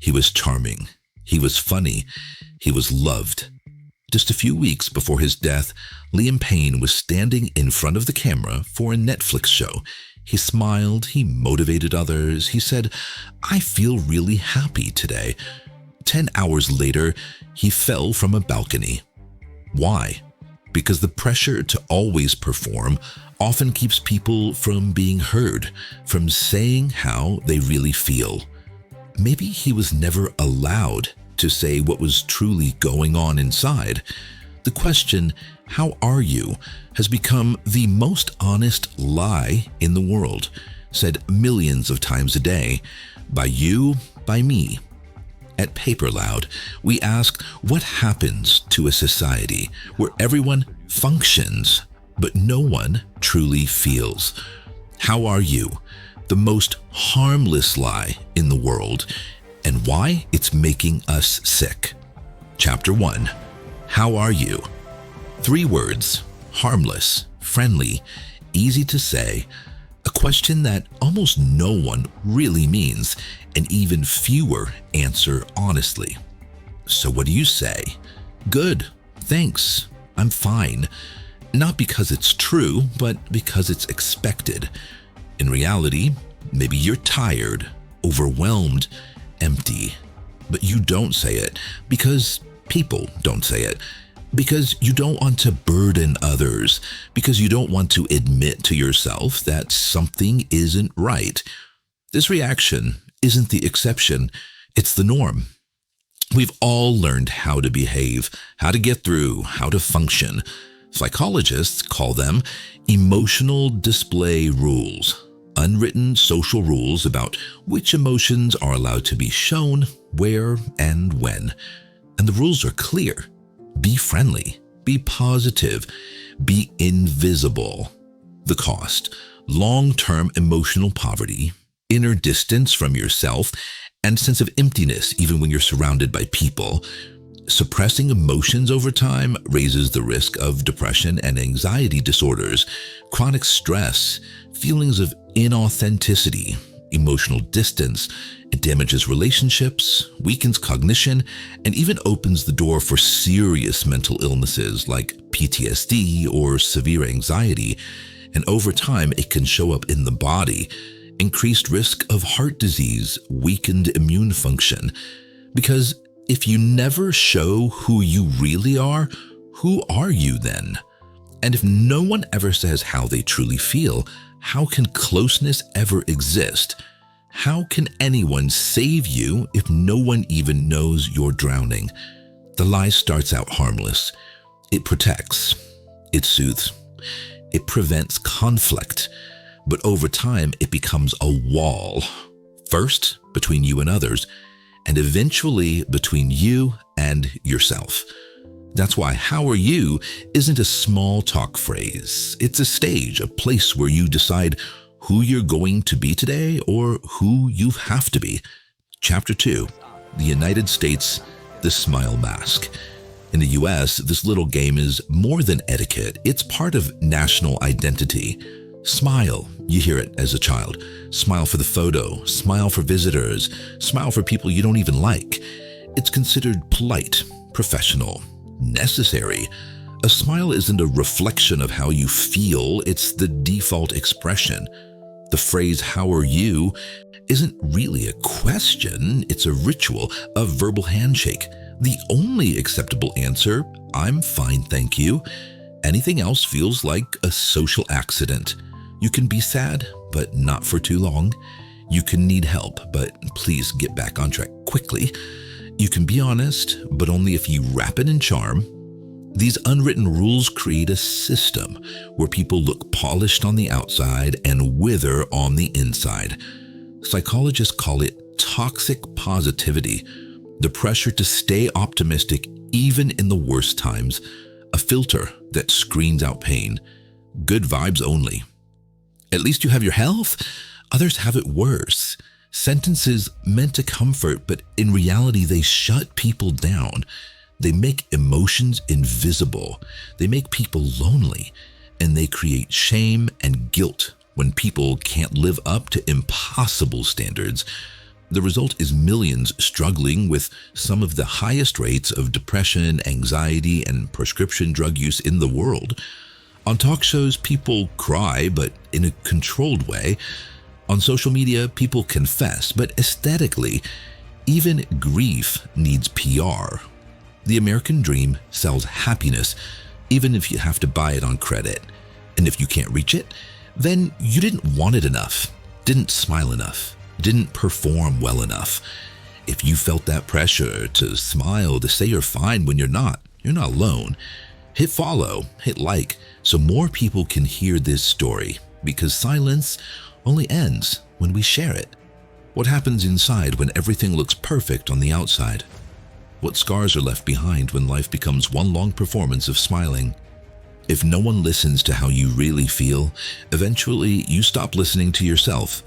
He was charming. He was funny. He was loved. Just a few weeks before his death, Liam Payne was standing in front of the camera for a Netflix show. He smiled, he motivated others, he said, "I feel really happy today." 10 hours later, he fell from a balcony. Why? Because the pressure to always perform often keeps people from being heard, from saying how they really feel. Maybe he was never allowed to say what was truly going on inside. The question, "How are you?" has become the most honest lie in the world, said millions of times a day, by you, by me. At PaperLoud, we ask what happens to a society where everyone functions, but no one truly feels. How are you? The most harmless lie in the world, and why it's making us sick. Chapter 1. How are you? 3 words: harmless, friendly, easy to say, a question that almost no one really means, and even fewer answer honestly. So what do you say? Good, thanks, I'm fine. Not because it's true, but because it's expected. In reality, maybe you're tired, overwhelmed, empty, but you don't say it because people don't say it, because you don't want to burden others, because you don't want to admit to yourself that something isn't right. This reaction isn't the exception, it's the norm. We've all learned how to behave, how to get through, how to function. Psychologists call them emotional display rules, unwritten social rules about which emotions are allowed to be shown, where, and when. And the rules are clear. Be friendly, be positive, be invisible. The cost: long-term emotional poverty, inner distance from yourself, and sense of emptiness even when you're surrounded by people. Suppressing emotions over time raises the risk of depression and anxiety disorders, chronic stress, feelings of inauthenticity, emotional distance. It damages relationships, weakens cognition, and even opens the door for serious mental illnesses like PTSD or severe anxiety. And over time, it can show up in the body. Increased risk of heart disease, weakened immune function. Because if you never show who you really are, who are you then? And if no one ever says how they truly feel, how can closeness ever exist? How can anyone save you if no one even knows you're drowning? The lie starts out harmless. It protects, it soothes, it prevents conflict. But over time, it becomes a wall. First, between you and others, and eventually between you and yourself. That's why "how are you" isn't a small talk phrase. It's a stage, a place where you decide who you're going to be today or who you have to be. Chapter 2, the United States, the smile mask. In the US, this little game is more than etiquette. It's part of national identity. Smile, you hear it as a child. Smile for the photo, smile for visitors, smile for people you don't even like. It's considered polite, professional, necessary. A smile isn't a reflection of how you feel, it's the default expression. The phrase "how are you" isn't really a question, it's a ritual, a verbal handshake. The only acceptable answer: "I'm fine, thank you." Anything else feels like a social accident. You can be sad, but not for too long. You can need help, but please get back on track quickly. You can be honest, but only if you wrap it in charm. These unwritten rules create a system where people look polished on the outside and wither on the inside. Psychologists call it toxic positivity, the pressure to stay optimistic even in the worst times, a filter that screens out pain. Good vibes only. At least you have your health. Others have it worse. Sentences meant to comfort, but in reality, they shut people down. They make emotions invisible. They make people lonely, and they create shame and guilt when people can't live up to impossible standards. The result is millions struggling with some of the highest rates of depression, anxiety, and prescription drug use in the world. On talk shows, people cry, but in a controlled way. On social media, people confess, but aesthetically, even grief needs PR. The American dream sells happiness, even if you have to buy it on credit. And if you can't reach it, then you didn't want it enough, didn't smile enough, didn't perform well enough. If you felt that pressure to smile, to say you're fine when you're not alone. Hit follow, hit like, so more people can hear this story, because silence only ends when we share it. What happens inside when everything looks perfect on the outside? What scars are left behind when life becomes one long performance of smiling? If no one listens to how you really feel, eventually you stop listening to yourself.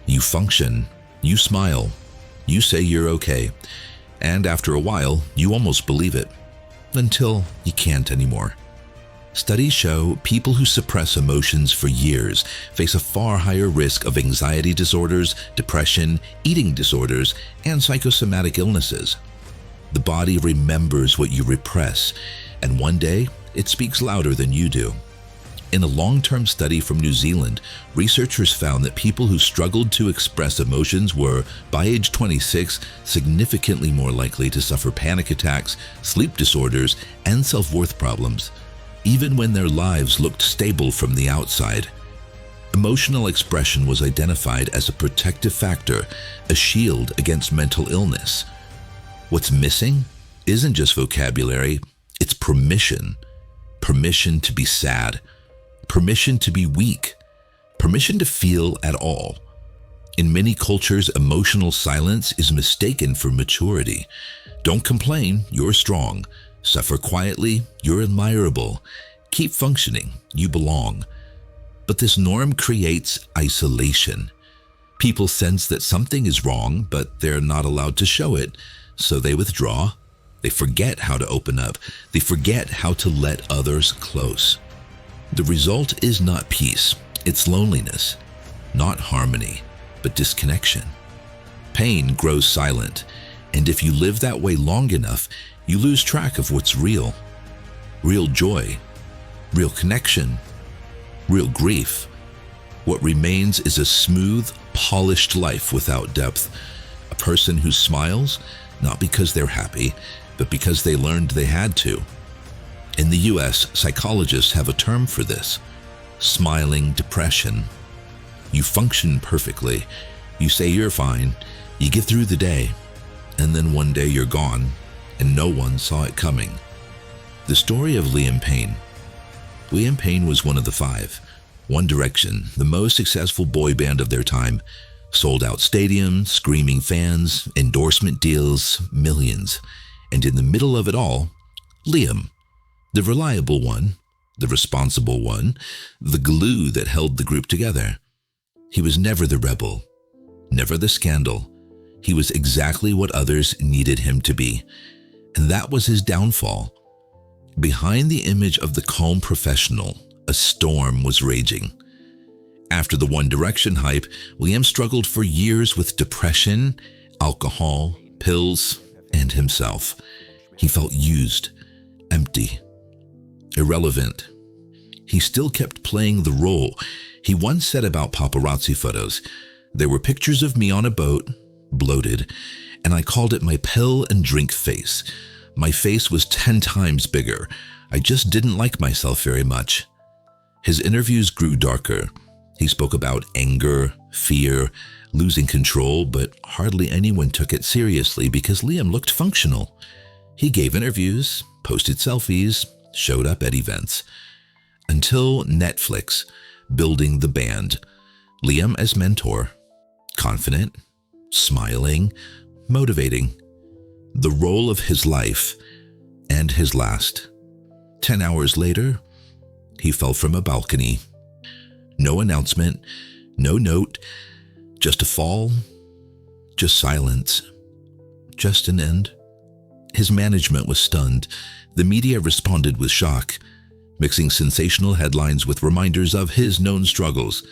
You function, you smile, you say you're okay, and after a while, you almost believe it, until you can't anymore. Studies show people who suppress emotions for years face a far higher risk of anxiety disorders, depression, eating disorders, and psychosomatic illnesses. The body remembers what you repress, and one day, it speaks louder than you do. In a long-term study from New Zealand, researchers found that people who struggled to express emotions were, by age 26, significantly more likely to suffer panic attacks, sleep disorders, and self-worth problems, even when their lives looked stable from the outside. Emotional expression was identified as a protective factor, a shield against mental illness. What's missing isn't just vocabulary, it's permission. Permission to be sad, permission to be weak, permission to feel at all. In many cultures, emotional silence is mistaken for maturity. Don't complain, you're strong. Suffer quietly, you're admirable. Keep functioning, you belong. But this norm creates isolation. People sense that something is wrong, but they're not allowed to show it, so they withdraw. They forget how to open up. They forget how to let others close. The result is not peace, it's loneliness. Not harmony, but disconnection. Pain grows silent, and if you live that way long enough, you lose track of what's real. Real joy, real connection, real grief. What remains is a smooth, polished life without depth. A person who smiles, not because they're happy, but because they learned they had to. In the US, psychologists have a term for this: smiling depression. You function perfectly, you say you're fine, you get through the day, and then one day you're gone, and no one saw it coming. The story of Liam Payne. Liam Payne was one of the five. One Direction, the most successful boy band of their time. Sold out stadiums, screaming fans, endorsement deals, millions. And in the middle of it all, Liam, the reliable one, the responsible one, the glue that held the group together. He was never the rebel, never the scandal. He was exactly what others needed him to be. And that was his downfall. Behind the image of the calm professional, a storm was raging. After the One Direction hype, Liam struggled for years with depression, alcohol, pills, and himself. He felt used, empty, irrelevant. He still kept playing the role. He once said about paparazzi photos, "There were pictures of me on a boat, bloated, and I called it my pill and drink face. My face was 10 times bigger. I just didn't like myself very much." His interviews grew darker. He spoke about anger, fear, losing control, but hardly anyone took it seriously because Liam looked functional. He gave interviews, posted selfies, showed up at events. Until Netflix, building the band. Liam as mentor, confident, smiling, motivating. The role of his life and his last. 10 hours later, he fell from a balcony. No announcement, no note, just a fall, just silence, just an end. His management was stunned. The media responded with shock, mixing sensational headlines with reminders of his known struggles.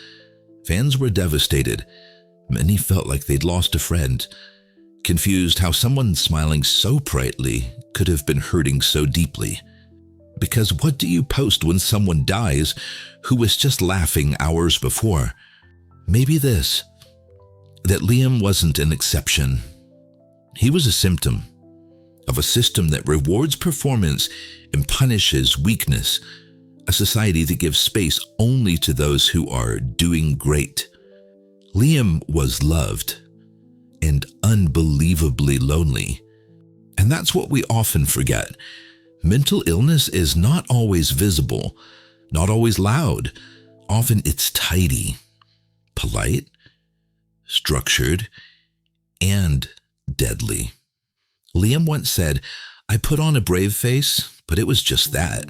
Fans were devastated, Many felt like they'd lost a friend, confused how someone smiling so brightly could have been hurting so deeply. Because what do you post when someone dies who was just laughing hours before? Maybe this, that Liam wasn't an exception. He was a symptom of a system that rewards performance and punishes weakness, a society that gives space only to those who are doing great. Liam was loved and unbelievably lonely. And that's what we often forget. Mental illness is not always visible, not always loud. Often it's tidy, polite, structured, and deadly. Liam once said, "I put on a brave face, but it was just that,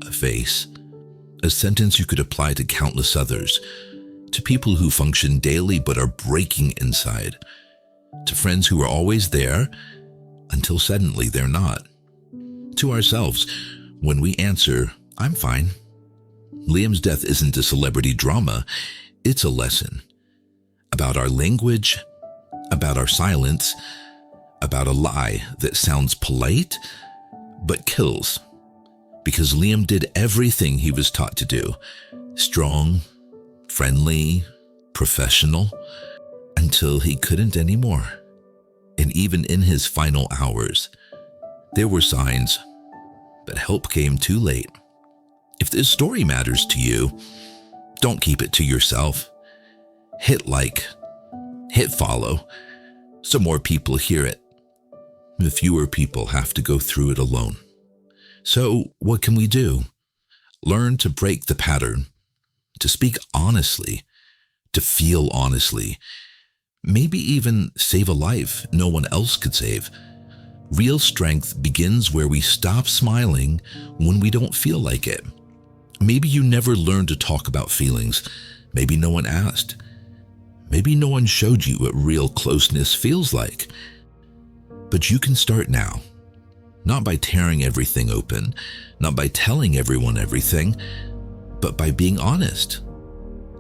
a face." A sentence you could apply to countless others, to people who function daily but are breaking inside, to friends who are always there until suddenly they're not, to ourselves when we answer, "I'm fine." Liam's death isn't a celebrity drama, it's a lesson about our language, about our silence, about a lie that sounds polite but kills. Because Liam did everything he was taught to do, strong, friendly, professional, until he couldn't anymore. And even in his final hours, there were signs, but help came too late. If this story matters to you, don't keep it to yourself. Hit like, hit follow, so more people hear it. The fewer people have to go through it alone. So what can we do? Learn to break the pattern, to speak honestly, to feel honestly, maybe even save a life no one else could save. Real strength begins where we stop smiling when we don't feel like it. Maybe you never learned to talk about feelings. Maybe no one asked. Maybe no one showed you what real closeness feels like. But you can start now. Not by tearing everything open, not by telling everyone everything, but by being honest,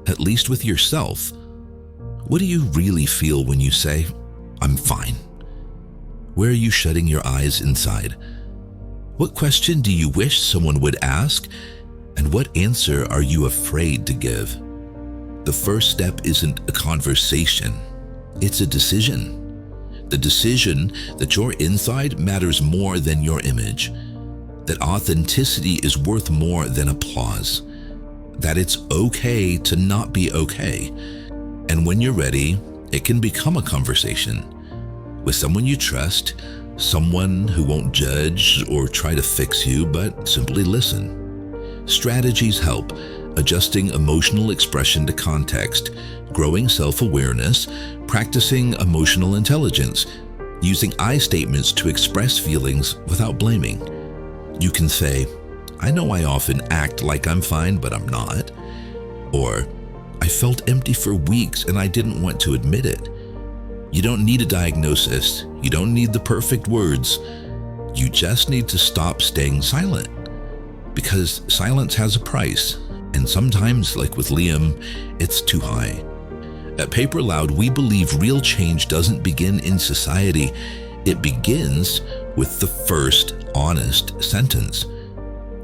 at least with yourself. What do you really feel when you say, "I'm fine"? Where are you shutting your eyes inside? What question do you wish someone would ask? And what answer are you afraid to give? The first step isn't a conversation, it's a decision. The decision that your inside matters more than your image, that authenticity is worth more than applause, that it's okay to not be okay. And when you're ready, it can become a conversation with someone you trust, someone who won't judge or try to fix you, but simply listen. Strategies help: adjusting emotional expression to context, growing self-awareness, practicing emotional intelligence, using I statements to express feelings without blaming. You can say, "I know I often act like I'm fine, but I'm not." Or, "I felt empty for weeks and I didn't want to admit it." You don't need a diagnosis. You don't need the perfect words. You just need to stop staying silent. Because silence has a price. And sometimes, like with Liam, it's too high. At PaperLoud, we believe real change doesn't begin in society. It begins with the first honest sentence.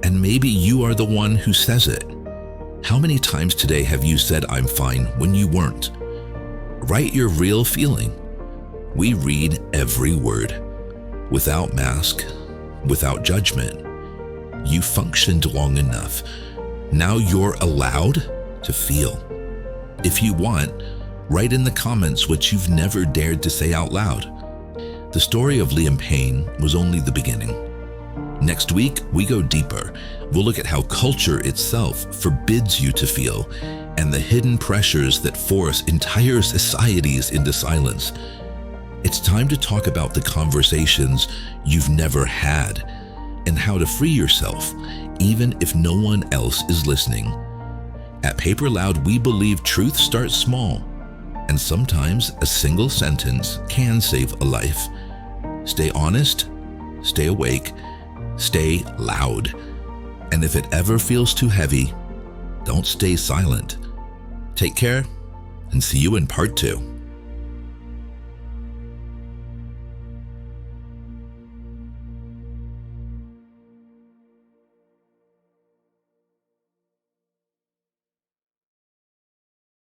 And maybe you are the one who says it. How many times today have you said, "I'm fine," when you weren't? Write your real feeling. We read every word, without mask, without judgment. You functioned long enough. Now you're allowed to feel. If you want, write in the comments what you've never dared to say out loud. The story of Liam Payne was only the beginning. Next week, we go deeper. We'll look at how culture itself forbids you to feel and the hidden pressures that force entire societies into silence. It's time to talk about the conversations you've never had and how to free yourself, even if no one else is listening. At PaperLoud, we believe truth starts small, and sometimes a single sentence can save a life. Stay honest, stay awake, stay loud. And if it ever feels too heavy, don't stay silent. Take care, and see you in part 2.